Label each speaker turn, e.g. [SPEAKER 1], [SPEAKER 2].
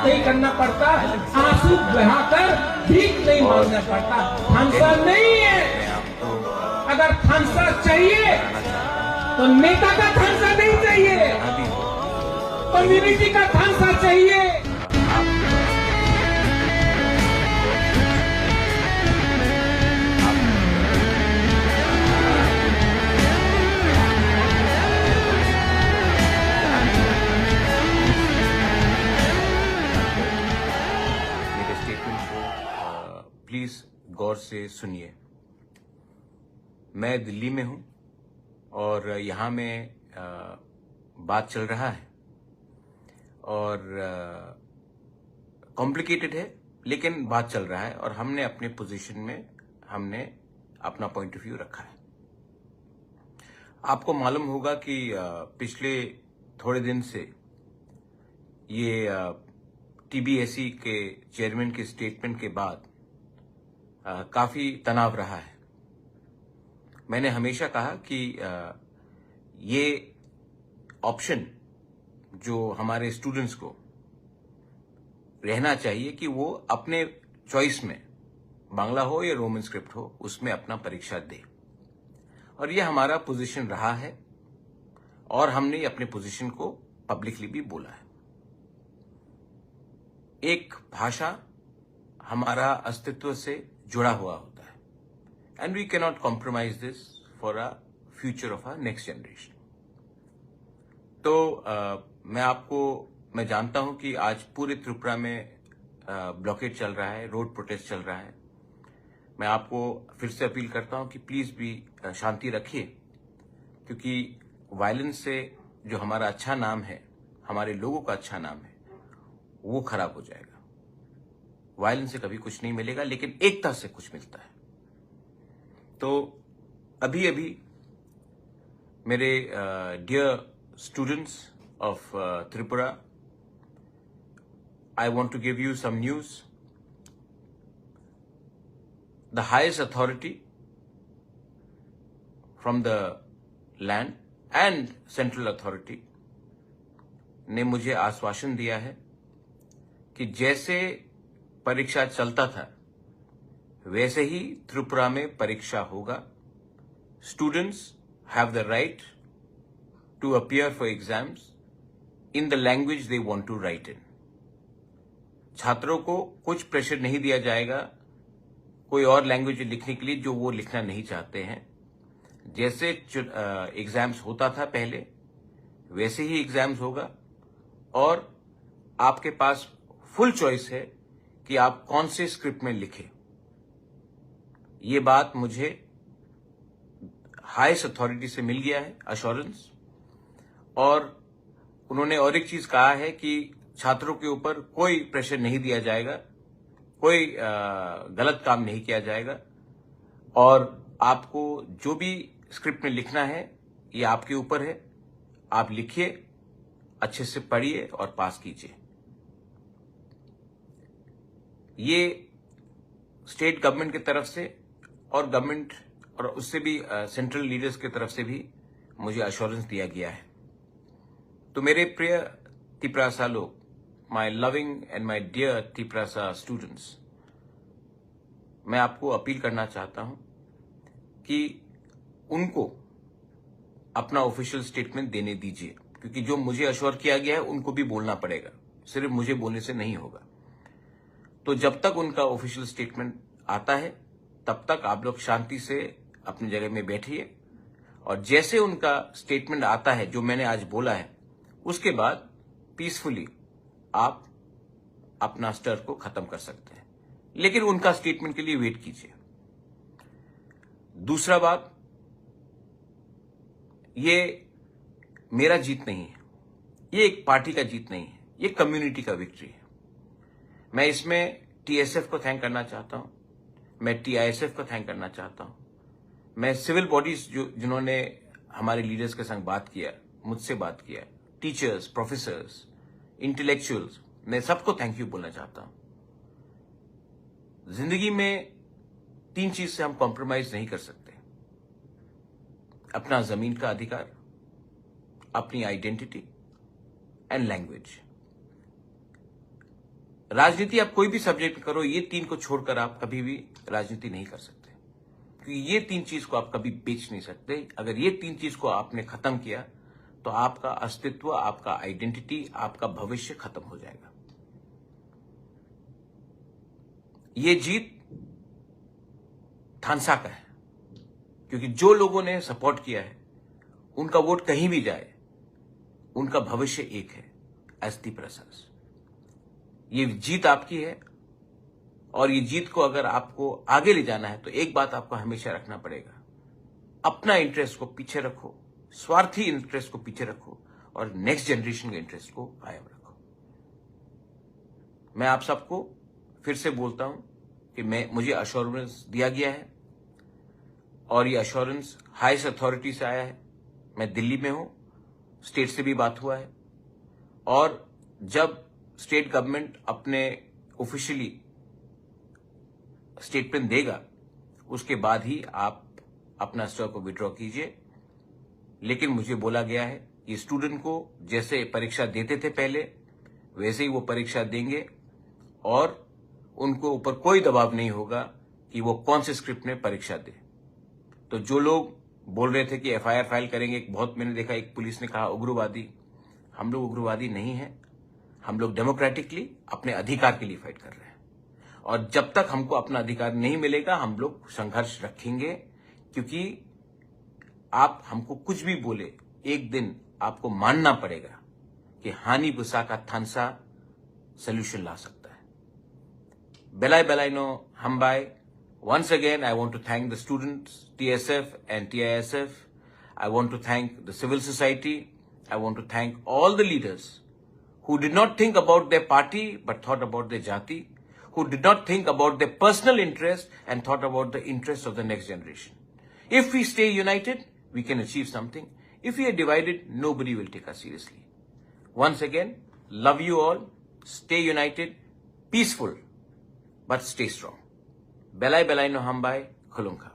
[SPEAKER 1] नहीं करना पड़ता, आंसू बहाकर भीख नहीं मांगना पड़ता। थानसा नहीं है। अगर थानसा चाहिए तो नेता का थानसा नहीं चाहिए, कम्युनिटी का थानसा चाहिए।
[SPEAKER 2] प्लीज गौर से सुनिए। मैं दिल्ली में हूं और यहां में बात चल रहा है और कॉम्प्लिकेटेड है, लेकिन बात चल रहा है और हमने अपने पोजीशन में हमने अपना पॉइंट ऑफ व्यू रखा है। आपको मालूम होगा कि पिछले थोड़े दिन से ये टीबीएससी के चेयरमैन के स्टेटमेंट के बाद काफी तनाव रहा है। मैंने हमेशा कहा कि ये ऑप्शन जो हमारे स्टूडेंट्स को रहना चाहिए कि वो अपने चॉइस में, बांग्ला हो या रोमन स्क्रिप्ट हो, उसमें अपना परीक्षा दे। और ये हमारा पोजीशन रहा है और हमने अपने पोजीशन को पब्लिकली भी बोला है। एक भाषा हमारा अस्तित्व से जुड़ा हुआ होता है and we can not compromise this for a future of a next generation. तो मैं जानता हूं कि आज पूरे त्रिपुरा में ब्लॉकेट चल रहा है, रोड प्रोटेस्ट चल रहा है। मैं आपको फिर से अपील करता हूं कि प्लीज भी शांति रखिए, क्योंकि वायलेंस से जो हमारा अच्छा नाम है, हमारे लोगों का अच्छा नाम है, वो खराब हो जाएगा। वायलेंस से कभी कुछ नहीं मिलेगा, लेकिन एकता से कुछ मिलता है। तो अभी अभी मेरे dear students of Tripura, I want to give you some news. The highest authority from the land and central authority ने मुझे आश्वासन दिया है कि जैसे परीक्षा चलता था वैसे ही त्रिपुरा में परीक्षा होगा। Students have the right to appear for exams in the language they want to write in. छात्रों को कुछ प्रेशर नहीं दिया जाएगा कोई और लैंग्वेज लिखने के लिए जो वो लिखना नहीं चाहते हैं। जैसे एग्जाम्स होता था पहले, वैसे ही एग्जाम्स होगा और आपके पास फुल चॉइस है कि आप कौन से स्क्रिप्ट में लिखें। ये बात मुझे हाईएस्ट अथॉरिटी से मिल गया है, अश्योरेंस। और उन्होंने और एक चीज कहा है कि छात्रों के ऊपर कोई प्रेशर नहीं दिया जाएगा, कोई गलत काम नहीं किया जाएगा और आपको जो भी स्क्रिप्ट में लिखना है ये आपके ऊपर है। आप लिखिए, अच्छे से पढ़िए और पास कीजिए। ये स्टेट गवर्नमेंट की तरफ से और गवर्नमेंट और उससे भी सेंट्रल लीडर्स की तरफ से भी मुझे अश्योरेंस दिया गया है। तो मेरे प्रिय तिपरासा लोग, my loving and my dear Tiprasa students, मैं आपको अपील करना चाहता हूं कि उनको अपना ऑफिशियल स्टेटमेंट देने दीजिए, क्योंकि जो मुझे अश्योर किया गया है उनको भी बोलना पड़ेगा, सिर्फ मुझे बोलने से नहीं होगा। तो जब तक उनका ऑफिशियल स्टेटमेंट आता है तब तक आप लोग शांति से अपनी जगह में बैठिए और जैसे उनका स्टेटमेंट आता है जो मैंने आज बोला है, उसके बाद पीसफुली आप अपना स्टर को खत्म कर सकते हैं, लेकिन उनका स्टेटमेंट के लिए वेट कीजिए। दूसरा बात, ये मेरा जीत नहीं है, ये एक पार्टी का जीत नहीं है, ये कम्युनिटी का विक्ट्री है। मैं इसमें टीएसएफ को थैंक करना चाहता हूं, मैं टीआईएसएफ को थैंक करना चाहता हूं, मैं सिविल बॉडीज जिन्होंने हमारे लीडर्स के संग बात किया, मुझसे बात किया, टीचर्स, प्रोफेसर्स, इंटेलेक्चुअल्स, मैं सबको थैंक यू बोलना चाहता हूं। जिंदगी में 3 चीज से हम कॉम्प्रोमाइज नहीं कर सकते: अपना जमीन का अधिकार, अपनी आइडेंटिटी एंड लैंग्वेज। राजनीति आप कोई भी सब्जेक्ट करो, ये 3 को छोड़कर आप कभी भी राजनीति नहीं कर सकते, क्योंकि ये 3 चीज को आप कभी बेच नहीं सकते। अगर ये 3 चीज को आपने खत्म किया तो आपका अस्तित्व, आपका आइडेंटिटी, आपका भविष्य खत्म हो जाएगा। ये जीत थानसा का है, क्योंकि जो लोगों ने सपोर्ट किया है उनका वोट कहीं भी जाए, उनका भविष्य एक है, अस्थि प्रसाद। ये जीत आपकी है, और ये जीत को अगर आपको आगे ले जाना है तो एक बात आपको हमेशा रखना पड़ेगा, अपना इंटरेस्ट को पीछे रखो, स्वार्थी इंटरेस्ट को पीछे रखो, और नेक्स्ट जनरेशन के इंटरेस्ट को कायम रखो। मैं आप सबको फिर से बोलता हूं कि मुझे अश्योरेंस दिया गया है, और ये अश्योरेंस हाईएस्ट अथॉरिटी से आया है। मैं दिल्ली में हूं, स्टेट से भी बात हुआ है, और जब स्टेट गवर्नमेंट अपने ऑफिशियली स्टेटमेंट देगा उसके बाद ही आप अपना स्टॉक को विड्रॉ कीजिए। लेकिन मुझे बोला गया है कि स्टूडेंट को जैसे परीक्षा देते थे पहले, वैसे ही वो परीक्षा देंगे, और उनको ऊपर कोई दबाव नहीं होगा कि वो कौन से स्क्रिप्ट में परीक्षा दे। तो जो लोग बोल रहे थे कि एफआईआर फाइल करेंगे, बहुत मैंने देखा एक पुलिस ने कहा उग्रवादी, हम लोग उग्रवादी नहीं है, हम लोग डेमोक्रेटिकली अपने अधिकार के लिए फाइट कर रहे हैं, और जब तक हमको अपना अधिकार नहीं मिलेगा हम लोग संघर्ष रखेंगे। क्योंकि आप हमको कुछ भी बोले, एक दिन आपको मानना पड़ेगा कि हानि बुसा का थानसा सोल्यूशन ला सकता है। बेलाई बेलाइनो हमबाई। Once again, I want to thank the students, TSF and TISF. I want to thank the civil society. I want to thank all the leaders who did not think about their party but thought about their jati, who did not think about their personal interest and thought about the interests of the next generation. If we stay united, we can achieve something. If we are divided, nobody will take us seriously. Once again, love you all. Stay united, peaceful, but stay strong. Belai belai no hambai, khulunka.